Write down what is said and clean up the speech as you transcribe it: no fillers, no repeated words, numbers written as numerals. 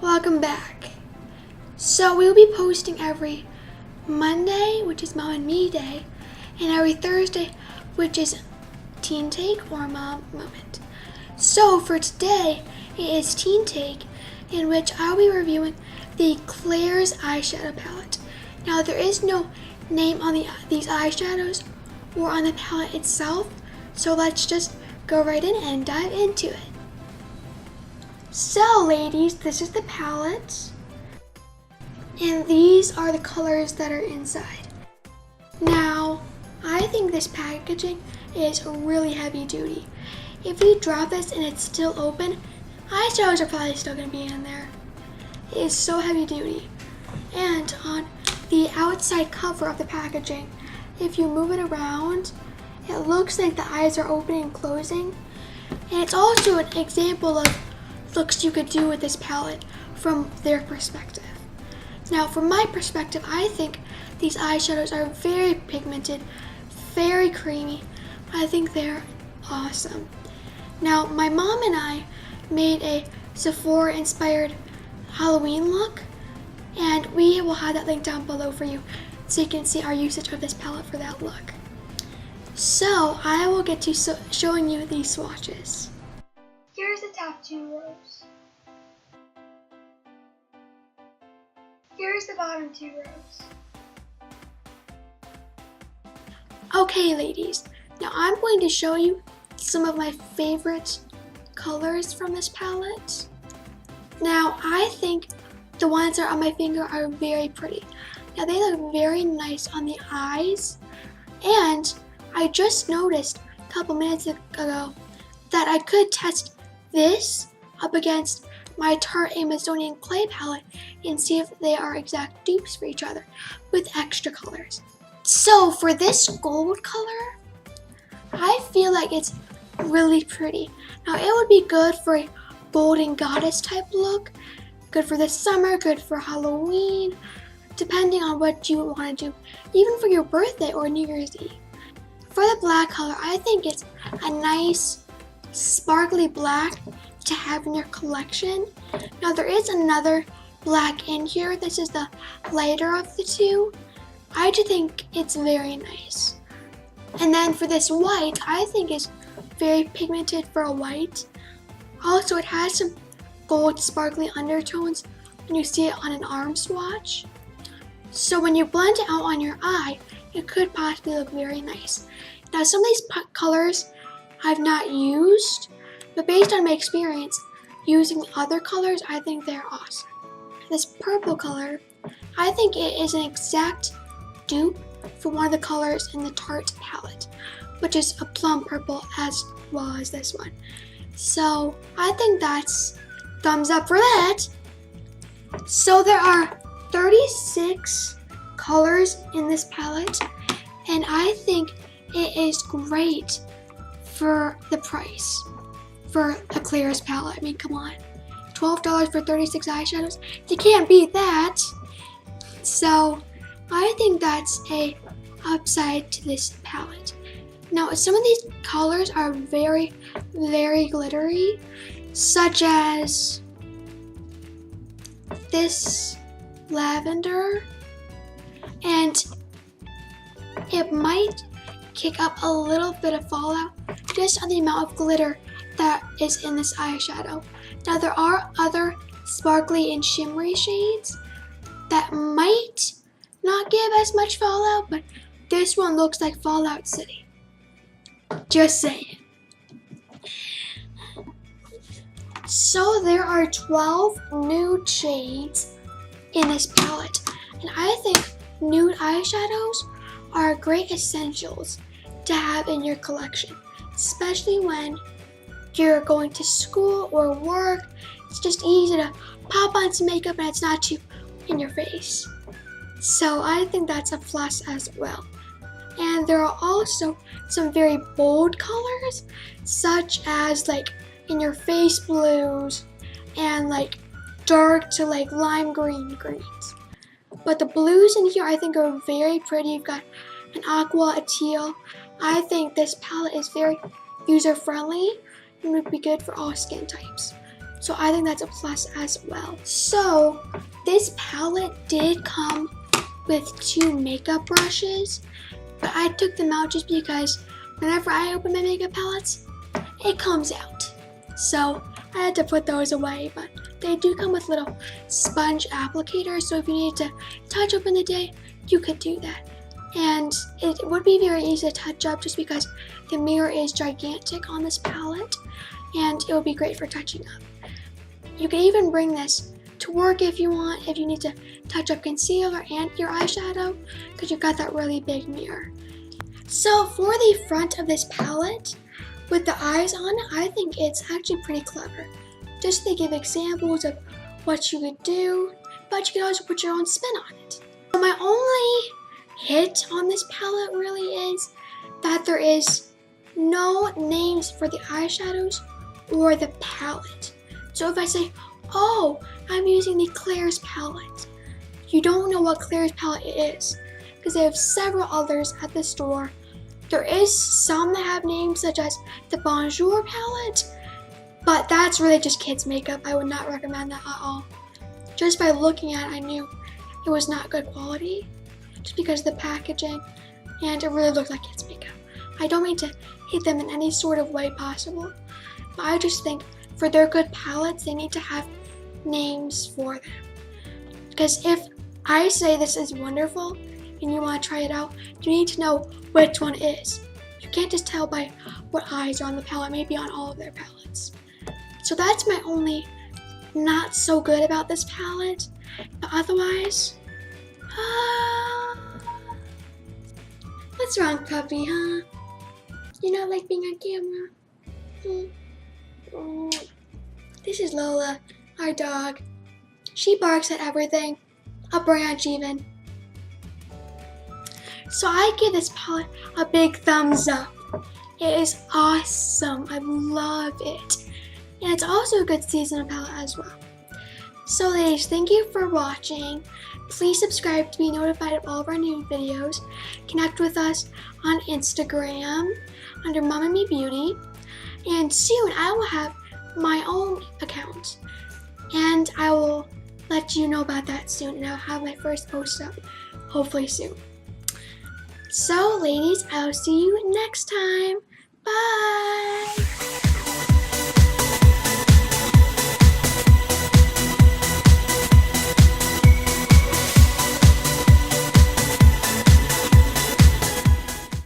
Welcome back. So we'll be posting every Monday, which is Mom and Me Day, and every Thursday, which is Teen Take or Mom Moment. So for today, it is Teen Take, in which I'll be reviewing the Claire's eyeshadow palette. Now there is no name on these eyeshadows or on the palette itself, so let's just go right in and dive into it. So ladies, this is the palette, and these are the colors that are inside. Now, I think this packaging is really heavy duty. If you drop this and it's still open, eyeshadows are probably still going to be in there. It is so heavy duty. And on the outside cover of the packaging, if you move it around, it looks like the eyes are opening and closing. And it's also an example of looks you could do with this palette from their perspective. Now from my perspective, I think these eyeshadows are very pigmented, very creamy. I think they're awesome. Now my mom and I made a Sephora inspired Halloween look, and we will have that link down below for you so you can see our usage of this palette for that look. So I will get to showing you these swatches. Here's the top two rows. Here's the bottom two rows. Okay ladies, now I'm going to show you some of my favorite colors from this palette. Now I think the ones that are on my finger are very pretty. Now they look very nice on the eyes, and I just noticed a couple minutes ago that I could test this up against my Tarte Amazonian clay palette and see if they are exact dupes for each other with extra colors. So for this gold color, I feel like it's really pretty. Now it would be good for a golden goddess type look, good for the summer, good for Halloween, depending on what you want to do, even for your birthday or New Year's Eve. For the black color, I think it's a nice sparkly black to have in your collection. Now there is another black in here. This is the lighter of the two. I do think it's very nice. And then for this white, I think it's very pigmented for a white. Also, it has some gold sparkly undertones when you see it on an arm swatch. So when you blend it out on your eye, it could possibly look very nice. Now some of these colors I've not used, but based on my experience using other colors, I think they're awesome. This purple color, I think it is an exact dupe for one of the colors in the Tarte palette, which is a plum purple as well as this one. So I think that's thumbs up for that. So there are 36 colors in this palette, and I think it is great for the price for a Claire's palette. I mean, come on, $12 for 36 eyeshadows? You can't beat that. So I think that's a upside to this palette. Now some of these colors are very, very glittery, such as this lavender, and it might kick up a little bit of fallout just on the amount of glitter that is in this eyeshadow. Now there are other sparkly and shimmery shades that might not give as much fallout, but this one looks like Fallout City. Just saying. So there are 12 nude shades in this palette, and I think nude eyeshadows are great essentials to have in your collection, especially when you're going to school or work. It's just easy to pop on some makeup and it's not too in your face. So I think that's a plus as well. And there are also some very bold colors, such as like in your face blues and like dark to like lime green greens. But the blues in here I think are very pretty. You've got an aqua, a teal. I think this palette is very user friendly and would be good for all skin types. So I think that's a plus as well. So this palette did come with 2 makeup brushes, but I took them out just because whenever I open my makeup palettes, it comes out. So I had to put those away, but they do come with little sponge applicators, so if you need to touch up in the day, you could do that. And it would be very easy to touch up just because the mirror is gigantic on this palette, and it would be great for touching up. You can even bring this to work if you want, if you need to touch up concealer and your eyeshadow, because you've got that really big mirror. So for the front of this palette, with the eyes on, I think it's actually pretty clever. Just to give examples of what you could do, but you can also put your own spin on it. So my only hit on this palette really is that there is no names for the eyeshadows or the palette. So if I say, oh, I'm using the Claire's palette, you don't know what Claire's palette is, because they have several others at the store. There is some that have names such as the Bonjour palette, but that's really just kids makeup. I would not recommend that at all. Just by looking at it, I knew it was not good quality, just because of the packaging, and it really looked like kids makeup. I don't mean to hate them in any sort of way possible, but I just think for their good palettes, they need to have names for them. Because if I say this is wonderful and you want to try it out, you need to know which one is. You can't just tell by what eyes are on the palette, maybe on all of their palettes. So that's my only not so good about this palette, but otherwise, what's wrong, puppy, huh? You not like being on camera? Oh, this is Lola, our dog. She barks at everything, a branch even. So I give this palette a big thumbs up. It is awesome, I love it. And it's also a good seasonal palette as well. So ladies, thank you for watching. Please subscribe to be notified of all of our new videos. Connect with us on Instagram under MomNMeBeauty. And soon I will have my own account. And I will let you know about that soon. And I'll have my first post up hopefully soon. So ladies, I'll see you next time.